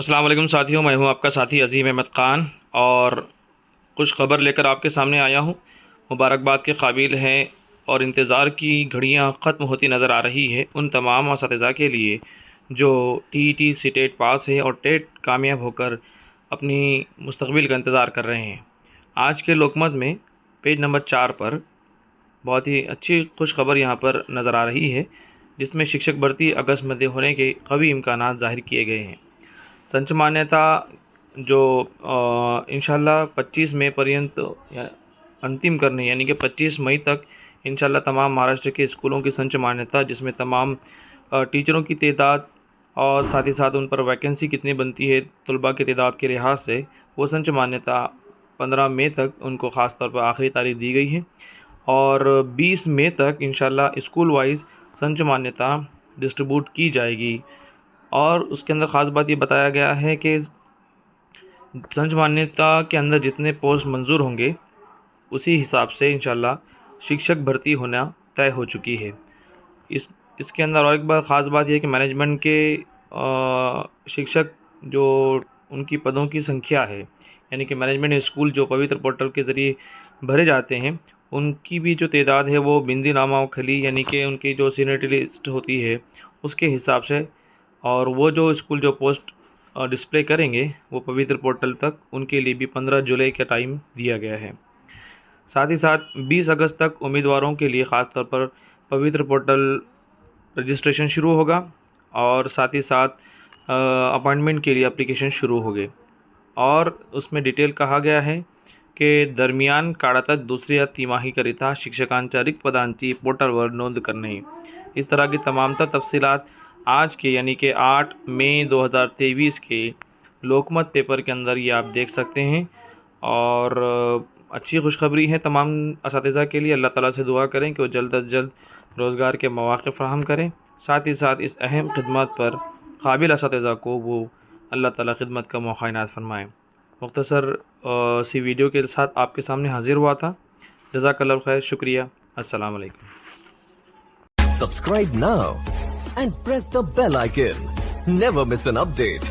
अस्सलाम वालेकुम साथियों, मैं हूं आपका साथी अज़ीम अहमद ख़ान और कुछ ख़बर लेकर आपके सामने आया हूं। मुबारकबाद के काबिल है और इंतज़ार की घड़ियां ख़त्म होती नज़र आ रही है उन तमाम असातिज़ा के लिए जो टीईटी सी टेट पास है और टेट कामयाब होकर अपनी मुस्तक़बिल का इंतज़ार कर रहे हैं। आज के लोकमत में पेज नंबर 4 पर बहुत ही अच्छी खुश खबर यहाँ पर नज़र आ रही है, जिसमें शिक्षक भर्ती अगस्त में होने के कवी इम्कानात ज़ाहिर किए गए हैं। संच मान्यता जो इंशाल्लाह 25 मई पर्यंत अंतिम करनी, यानी कि 25 मई तक इंशाल्लाह तमाम महाराष्ट्र के स्कूलों की संच मान्यता, जिसमें तमाम टीचरों की तादाद और साथ ही साथ उन पर वैकेंसी कितनी बनती है तलबा की तादाद के लिहाज से, वो संच मान्यता 15 मई तक उनको ख़ास तौर पर आखिरी तारीख दी गई है और 20 मई तक इंशाल्लाह स्कूल वाइज संच मान्यता डिस्ट्रीब्यूट की जाएगी। और उसके अंदर ख़ास बात ये बताया गया है कि संच मान्यता के अंदर जितने पोस्ट मंजूर होंगे उसी हिसाब से इंशाल्लाह शिक्षक भर्ती होना तय हो चुकी है। इसके अंदर और एक बार ख़ास बात यह है कि मैनेजमेंट के शिक्षक जो उनकी पदों की संख्या है, यानी कि मैनेजमेंट स्कूल जो पवित्र पोर्टल के ज़रिए भरे जाते हैं, उनकी भी जो तादाद है वो बिंदी नामा खली, यानी कि उनकी जो सीनियरिटी लिस्ट होती है उसके हिसाब से, और वो जो स्कूल जो पोस्ट डिस्प्ले करेंगे वो पवित्र पोर्टल तक, उनके लिए भी 15 जुलाई का टाइम दिया गया है। साथ ही साथ 20 अगस्त तक उम्मीदवारों के लिए ख़ास तौर पर पवित्र पोर्टल रजिस्ट्रेशन शुरू होगा और साथ ही साथ अपॉइंटमेंट के लिए एप्लीकेशन शुरू हो गए। और उसमें डिटेल कहा गया है की दरमियान काळातच दुसऱ्या तिमाहीकरिता शिक्षकांच्या रिक्त पदांची पोर्टलवर नोंद करणे। इस तरह की तमाम तफसीलात आज के, यानी कि 8 मई 2023 के लोकमत पेपर के अंदर ये आप देख सकते हैं। और अच्छी खुशखबरी है तमाम असातिज़ा के लिए। अल्लाह ताला से दुआ करें कि वो जल्द अज जल्द रोज़गार के मौक़े फ़राहम करें। साथ ही साथ इस अहम खिदमत पर काबिल असातिज़ा को वो अल्लाह ताला खिदमत का मौक़ा इनायत फ़रमाएँ। मुख्तसर सी वीडियो के साथ आपके सामने हाज़िर हुआ था। जज़ाकल्लाहु खैर, शुक्रिया। अस्सलाम वालेकुम। Subscribe now and press the bell icon. Never miss an update.